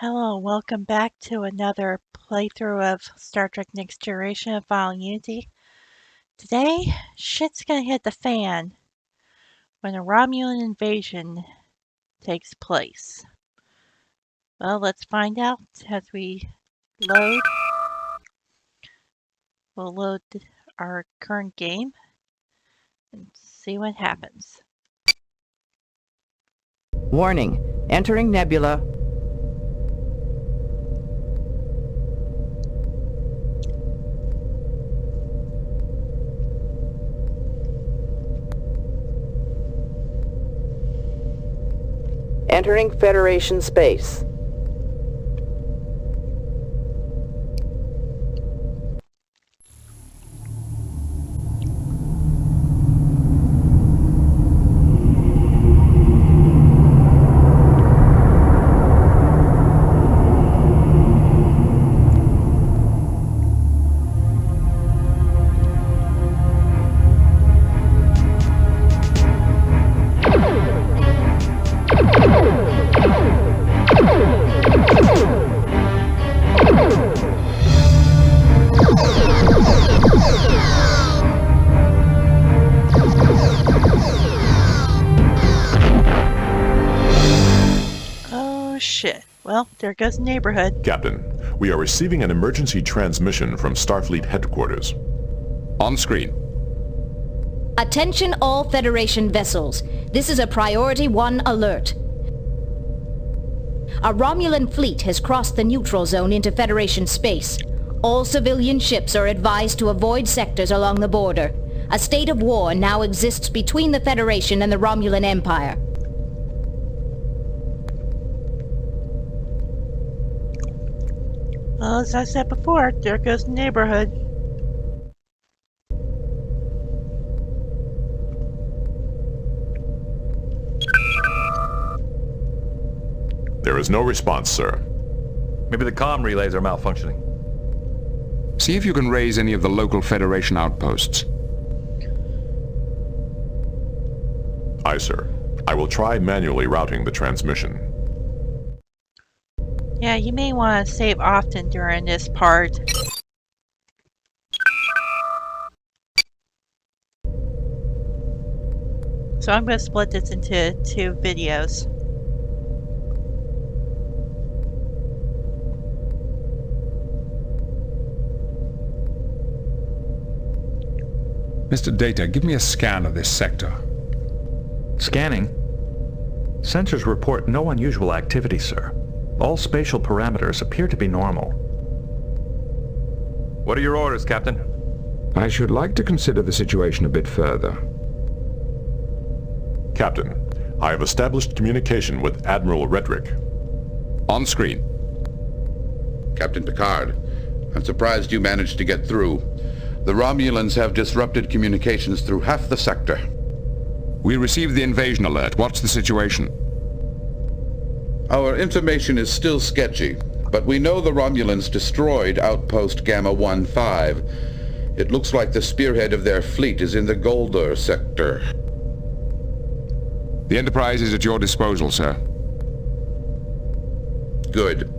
Hello, welcome back to another playthrough of Star Trek Next Generation of Final Unity. Today, shit's gonna hit the fan when a Romulan invasion takes place. Well, let's find out as we load. We'll load our current game and see what happens. Warning, entering nebula. Entering Federation space. Oh shit. Well, there goes the neighborhood. Captain, we are receiving an emergency transmission from Starfleet headquarters. On screen. Attention all Federation vessels. This is a Priority 1 alert. A Romulan fleet has crossed the neutral zone into Federation space. All civilian ships are advised to avoid sectors along the border. A state of war now exists between the Federation and the Romulan Empire. Well, as I said before, there goes the neighborhood. There is no response, sir. Maybe the comm relays are malfunctioning. See if you can raise any of the local Federation outposts. Aye, sir. I will try manually routing the transmission. Yeah, you may want to save often during this part. So I'm going to split this into two videos. Mr. Data, give me a scan of this sector. Scanning. Sensors report no unusual activity, sir. All spatial parameters appear to be normal. What are your orders, Captain? I should like to consider the situation a bit further. Captain, I have established communication with Admiral Redrick. On screen. Captain Picard, I'm surprised you managed to get through. The Romulans have disrupted communications through half the sector. We received the invasion alert. What's the situation? Our information is still sketchy, but we know the Romulans destroyed Outpost Gamma 1-5. It looks like the spearhead of their fleet is in the Golder sector. The Enterprise is at your disposal, sir. Good.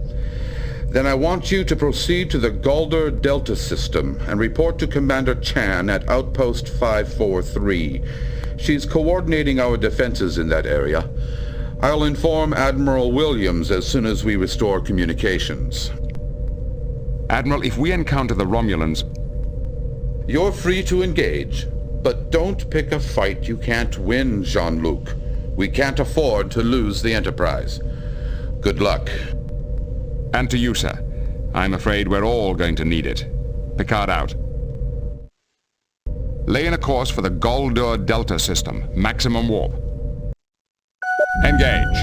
Then I want you to proceed to the Golder Delta system and report to Commander Chan at Outpost 543. She's coordinating our defenses in that area. I'll inform Admiral Williams as soon as we restore communications. Admiral, if we encounter the Romulans... You're free to engage, but don't pick a fight you can't win, Jean-Luc. We can't afford to lose the Enterprise. Good luck. And to you, sir. I'm afraid we're all going to need it. Picard out. Lay in a course for the Golder Delta system. Maximum warp. Engage.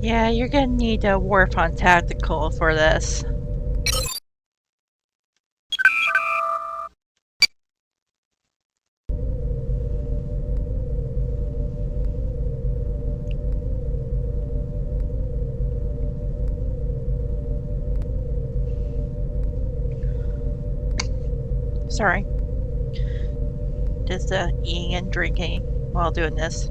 Yeah, you're gonna need a warp on tactical for this. Sorry. Just eating and drinking while doing this.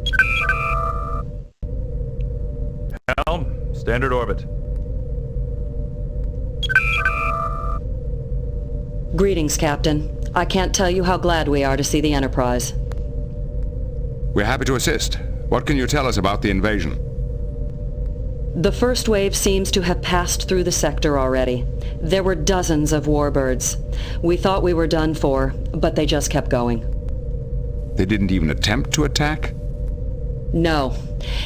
Helm, standard orbit. Greetings, Captain. I can't tell you how glad we are to see the Enterprise. We're happy to assist. What can you tell us about the invasion? The first wave seems to have passed through the sector already. There were dozens of warbirds. We thought we were done for, but they just kept going. They didn't even attempt to attack? No.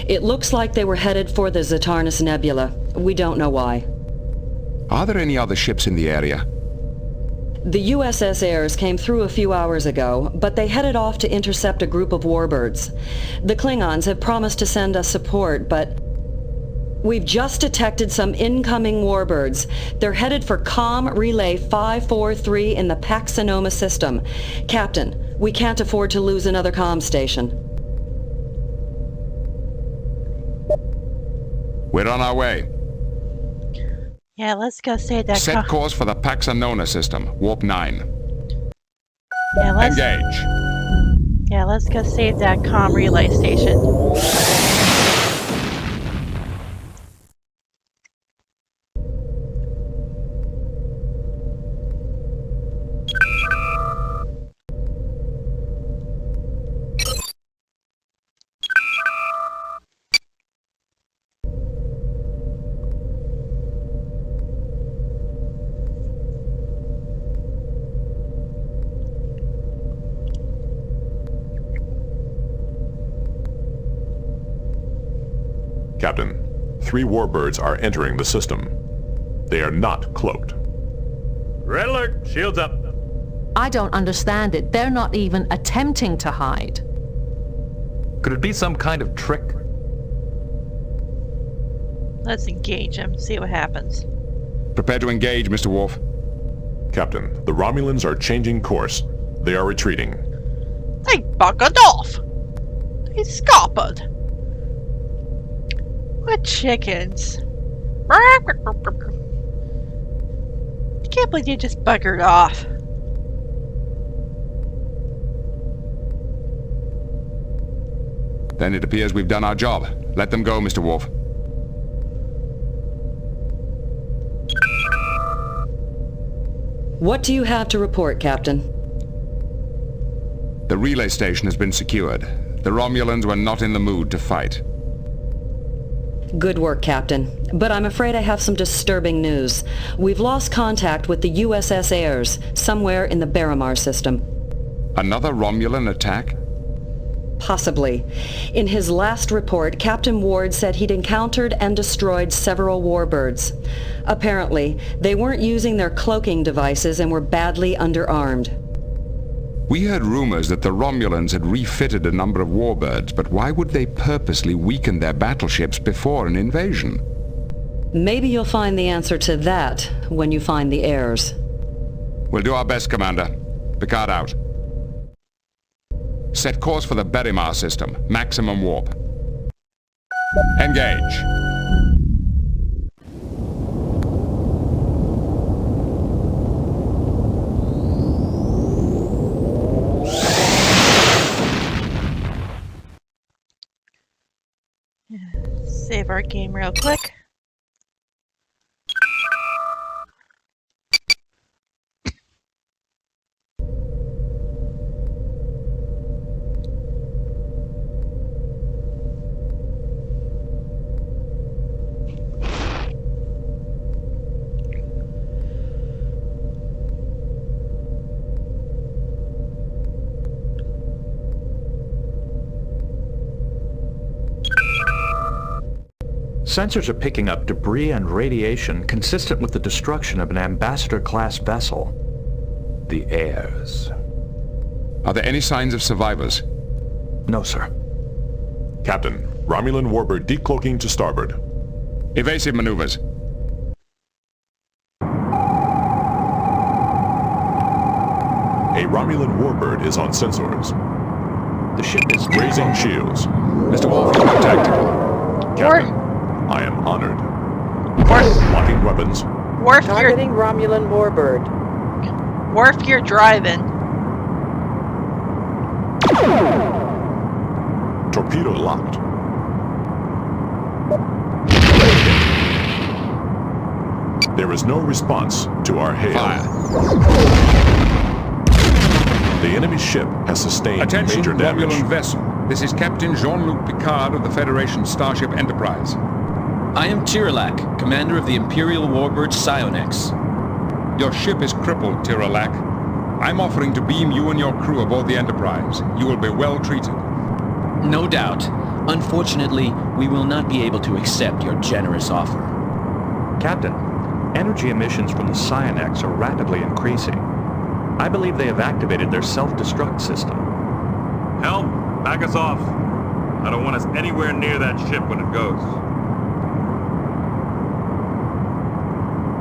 It looks like they were headed for the Zatarnus Nebula. We don't know why. Are there any other ships in the area? The USS Ayres came through a few hours ago, but they headed off to intercept a group of warbirds. The Klingons have promised to send us support, but we've just detected some incoming warbirds. They're headed for COM Relay 543 in the Pax Sonoma system. Captain, we can't afford to lose another comm station. We're on our way. Yeah, let's go save that Set course for the Pax Sonoma system, Warp 9. Yeah, Engage. let's go save that comm relay station. Captain, 3 warbirds are entering the system. They are not cloaked. Red alert! Shields up! I don't understand it. They're not even attempting to hide. Could it be some kind of trick? Let's engage them, see what happens. Prepare to engage, Mr. Worf. Captain, the Romulans are changing course. They are retreating. They buggered off! They scuppered! What chickens? I can't believe you just buggered off. Then it appears we've done our job. Let them go, Mr. Worf. What do you have to report, Captain? The relay station has been secured. The Romulans were not in the mood to fight. Good work, Captain. But I'm afraid I have some disturbing news. We've lost contact with the USS Ayres, somewhere in the Baramar system. Another Romulan attack? Possibly. In his last report, Captain Ward said he'd encountered and destroyed several warbirds. Apparently, they weren't using their cloaking devices and were badly underarmed. We heard rumors that the Romulans had refitted a number of warbirds, but why would they purposely weaken their battleships before an invasion? Maybe you'll find the answer to that when you find the heirs. We'll do our best, Commander. Picard out. Set course for the Barimar system. Maximum warp. Engage. Save our game real quick. Sensors are picking up debris and radiation consistent with the destruction of an ambassador-class vessel. The Ayres. Are there any signs of survivors? No, sir. Captain, Romulan warbird decloaking to starboard. Evasive maneuvers. A Romulan warbird is on sensors. The ship is Raising shields. Mr. Wolf, tactical. Captain, I am honored. Worf, Locking weapons. Worf, you're, Targeting Romulan warbird. Worf, you're driving. Torpedo locked. There is no response to our hail. Fire. The enemy ship has sustained Attention, major damage. Romulan vessel. This is Captain Jean-Luc Picard of the Federation Starship Enterprise. I am Tiralak, commander of the Imperial Warbird Psionex. Your ship is crippled, Tiralak. I'm offering to beam you and your crew aboard the Enterprise. You will be well treated. No doubt. Unfortunately, we will not be able to accept your generous offer. Captain, energy emissions from the Psionex are rapidly increasing. I believe they have activated their self-destruct system. Help! Back us off! I don't want us anywhere near that ship when it goes.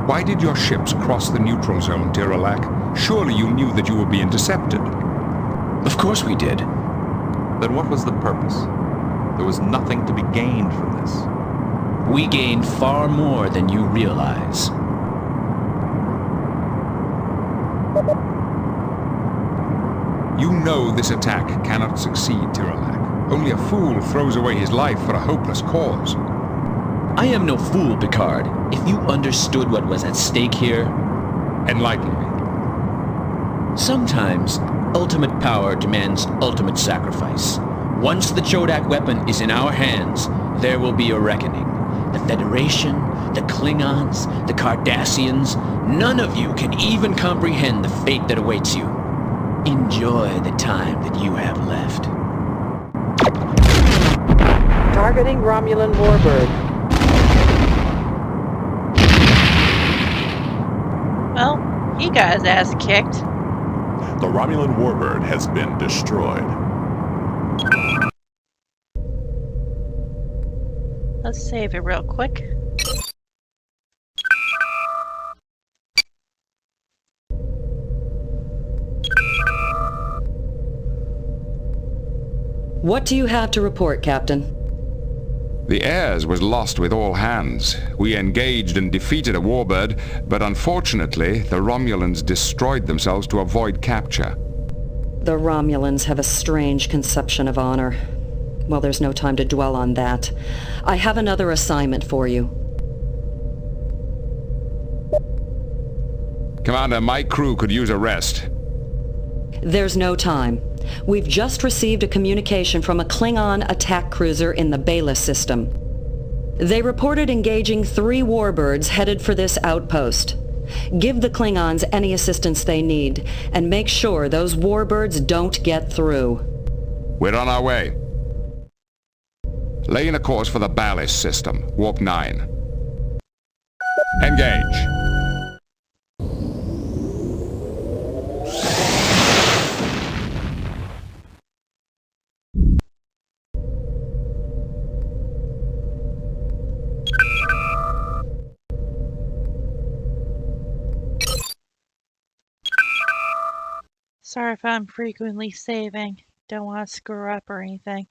Why did your ships cross the neutral zone, Tiralak? Surely you knew that you would be intercepted. Of course we did. Then what was the purpose? There was nothing to be gained from this. We gained far more than you realize. You know this attack cannot succeed, Tiralak. Only a fool throws away his life for a hopeless cause. I am no fool, Picard. If you understood what was at stake here... Enlighten me. Sometimes, ultimate power demands ultimate sacrifice. Once the Chodak weapon is in our hands, there will be a reckoning. The Federation, the Klingons, the Cardassians, none of you can even comprehend the fate that awaits you. Enjoy the time that you have left. Targeting Romulan warbird. Well, he got his ass kicked. The Romulan warbird has been destroyed. Let's save it real quick. What do you have to report, Captain? The Airs was lost with all hands. We engaged and defeated a warbird, but unfortunately, the Romulans destroyed themselves to avoid capture. The Romulans have a strange conception of honor. Well, there's no time to dwell on that. I have another assignment for you. Commander, my crew could use a rest. There's no time. We've just received a communication from a Klingon attack cruiser in the Bela system. They reported engaging 3 warbirds headed for this outpost. Give the Klingons any assistance they need, and make sure those warbirds don't get through. We're on our way. Laying a course for the ballast system, warp 9. Engage. Sorry if I'm frequently saving. Don't want to screw up or anything.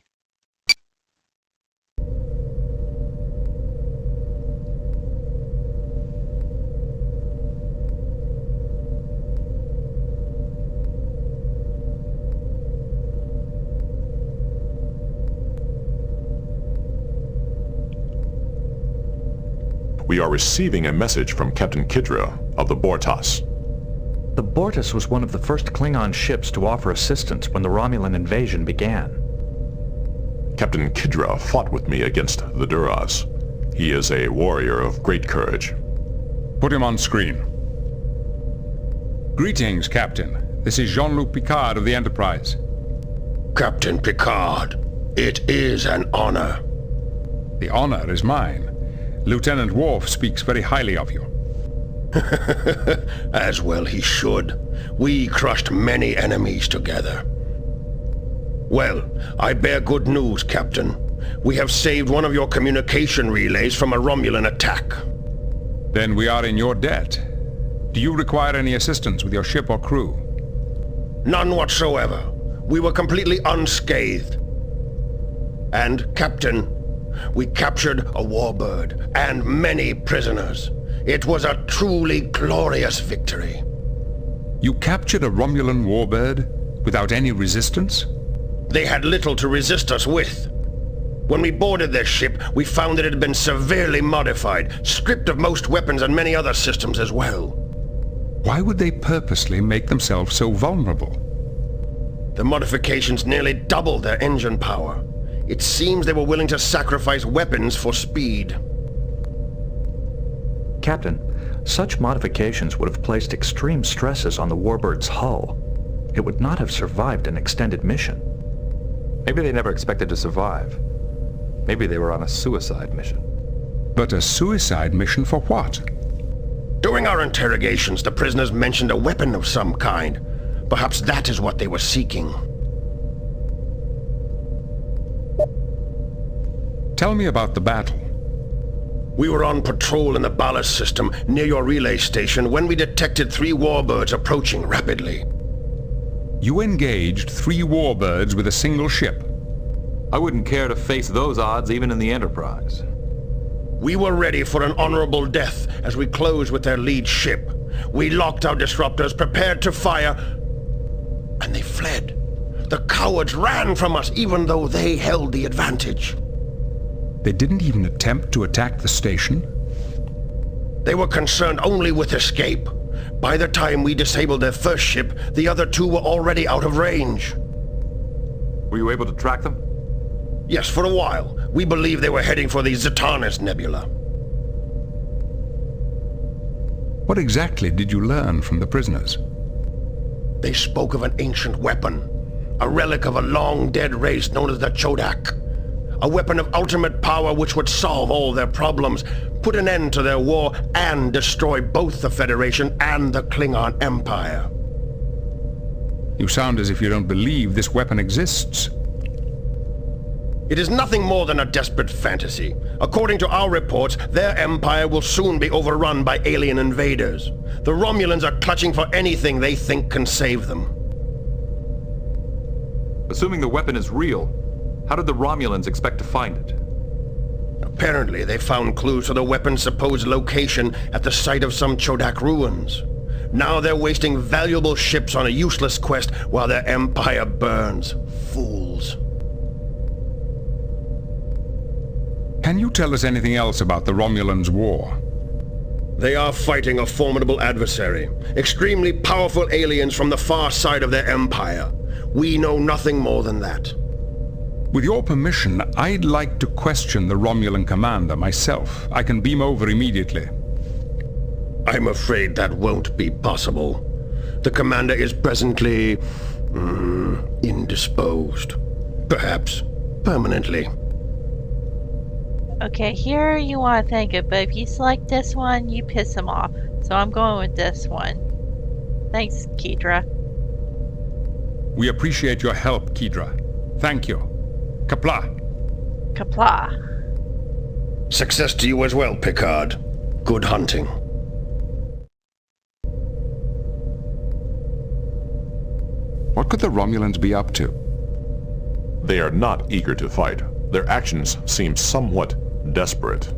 We are receiving a message from Captain Kidra of the Bortas. The Bortas was one of the first Klingon ships to offer assistance when the Romulan invasion began. Captain Kidra fought with me against the Duras. He is a warrior of great courage. Put him on screen. Greetings, Captain. This is Jean-Luc Picard of the Enterprise. Captain Picard, it is an honor. The honor is mine. Lieutenant Worf speaks very highly of you. As well he should. We crushed many enemies together. Well, I bear good news, Captain. We have saved one of your communication relays from a Romulan attack. Then we are in your debt. Do you require any assistance with your ship or crew? None whatsoever. We were completely unscathed. And, Captain, we captured a warbird and many prisoners. It was a truly glorious victory. You captured a Romulan warbird without any resistance? They had little to resist us with. When we boarded their ship, we found that it had been severely modified, stripped of most weapons and many other systems as well. Why would they purposely make themselves so vulnerable? The modifications nearly doubled their engine power. It seems they were willing to sacrifice weapons for speed. Captain, such modifications would have placed extreme stresses on the warbird's hull. It would not have survived an extended mission. Maybe they never expected to survive. Maybe they were on a suicide mission. But a suicide mission for what? During our interrogations, the prisoners mentioned a weapon of some kind. Perhaps that is what they were seeking. Tell me about the battle. We were on patrol in the ballast system near your relay station when we detected 3 warbirds approaching rapidly. You engaged 3 warbirds with a single ship. I wouldn't care to face those odds even in the Enterprise. We were ready for an honorable death as we closed with their lead ship. We locked our disruptors, prepared to fire, and they fled. The cowards ran from us even though they held the advantage. They didn't even attempt to attack the station? They were concerned only with escape. By the time we disabled their first ship, the other 2 were already out of range. Were you able to track them? Yes, for a while. We believe they were heading for the Zetanis Nebula. What exactly did you learn from the prisoners? They spoke of an ancient weapon, a relic of a long-dead race known as the Chodak. A weapon of ultimate power which would solve all their problems, put an end to their war, and destroy both the Federation and the Klingon Empire. You sound as if you don't believe this weapon exists. It is nothing more than a desperate fantasy. According to our reports, their empire will soon be overrun by alien invaders. The Romulans are clutching for anything they think can save them. Assuming the weapon is real, how did the Romulans expect to find it? Apparently, they found clues to the weapon's supposed location at the site of some Chodak ruins. Now they're wasting valuable ships on a useless quest while their empire burns. Fools. Can you tell us anything else about the Romulans' war? They are fighting a formidable adversary. Extremely powerful aliens from the far side of their empire. We know nothing more than that. With your permission, I'd like to question the Romulan commander myself. I can beam over immediately. I'm afraid that won't be possible. The commander is presently... indisposed. Perhaps permanently. Okay, here you want to think it, but if you select this one, you piss him off. So I'm going with this one. Thanks, Kedra. We appreciate your help, Kedra. Thank you. Kapla. Kapla. Success to you as well, Picard. Good hunting. What could the Romulans be up to? They are not eager to fight. Their actions seem somewhat desperate.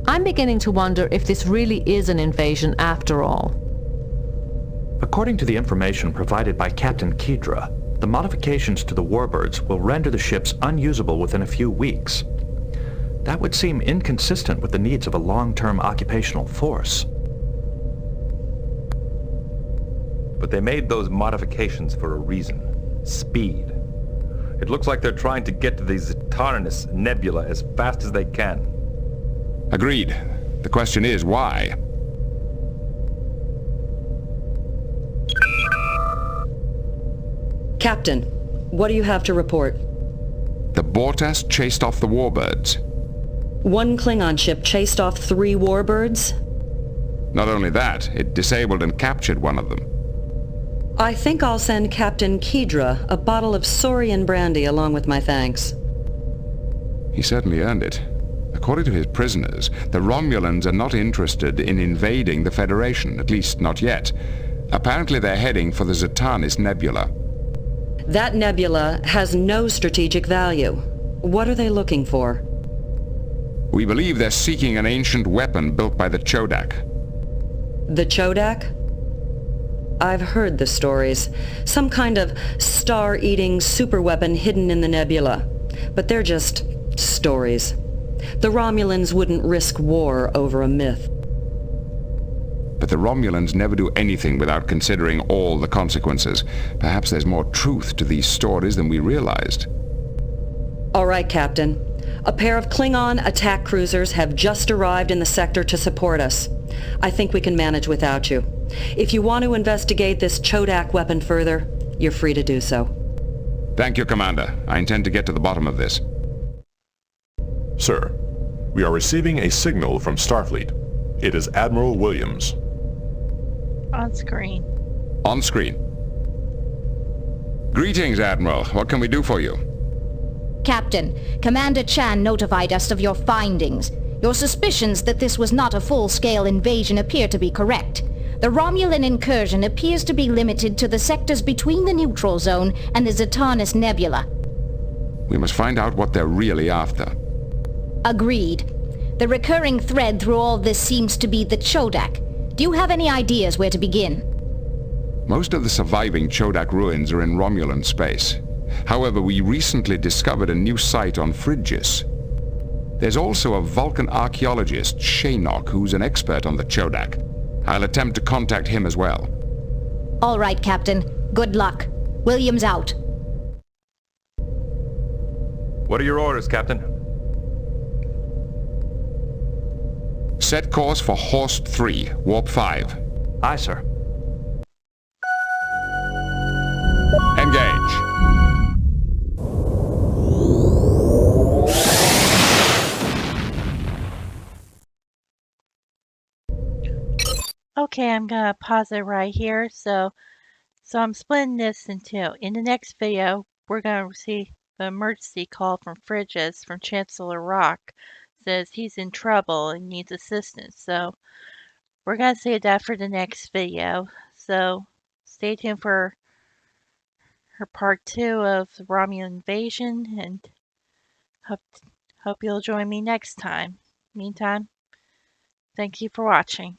I'm beginning to wonder if this really is an invasion after all. According to the information provided by Captain Kedra, the modifications to the warbirds will render the ships unusable within a few weeks. That would seem inconsistent with the needs of a long-term occupational force. But they made those modifications for a reason. Speed. It looks like they're trying to get to the Zetanis Nebula as fast as they can. Agreed. The question is, why? Captain, what do you have to report? The Bortas chased off the warbirds. One Klingon ship chased off 3 warbirds? Not only that, it disabled and captured one of them. I think I'll send Captain Kedra a bottle of Saurian brandy along with my thanks. He certainly earned it. According to his prisoners, the Romulans are not interested in invading the Federation, at least not yet. Apparently they're heading for the Zetanis Nebula. That nebula has no strategic value. What are they looking for? We believe they're seeking an ancient weapon built by the Chodak. The Chodak? I've heard the stories. Some kind of star-eating superweapon hidden in the nebula. But they're just stories. The Romulans wouldn't risk war over a myth. But the Romulans never do anything without considering all the consequences. Perhaps there's more truth to these stories than we realized. All right, Captain. A pair of Klingon attack cruisers have just arrived in the sector to support us. I think we can manage without you. If you want to investigate this Chodak weapon further, you're free to do so. Thank you, Commander. I intend to get to the bottom of this. Sir, we are receiving a signal from Starfleet. It is Admiral Williams. On screen. On screen. Greetings, Admiral. What can we do for you? Captain, Commander Chan notified us of your findings. Your suspicions that this was not a full-scale invasion appear to be correct. The Romulan incursion appears to be limited to the sectors between the neutral zone and the Zatannis Nebula. We must find out what they're really after. Agreed. The recurring thread through all this seems to be the Chodak. Do you have any ideas where to begin? Most of the surviving Chodak ruins are in Romulan space. However, we recently discovered a new site on Phrygia. There's also a Vulcan archaeologist, Shaynok, who's an expert on the Chodak. I'll attempt to contact him as well. All right, Captain. Good luck. Williams out. What are your orders, Captain? Set course for Horst 3, Warp 5. Aye, sir. Engage. Okay, I'm gonna pause it right here. So I'm splitting this in two. In the next video, we're gonna see the emergency call from Phrygia from Chancellor Rock. Says he's in trouble and needs assistance. So we're gonna save that for the next video. So stay tuned for her part 2 of the Romulan invasion, and hope you'll join me next time. Meantime, thank you for watching.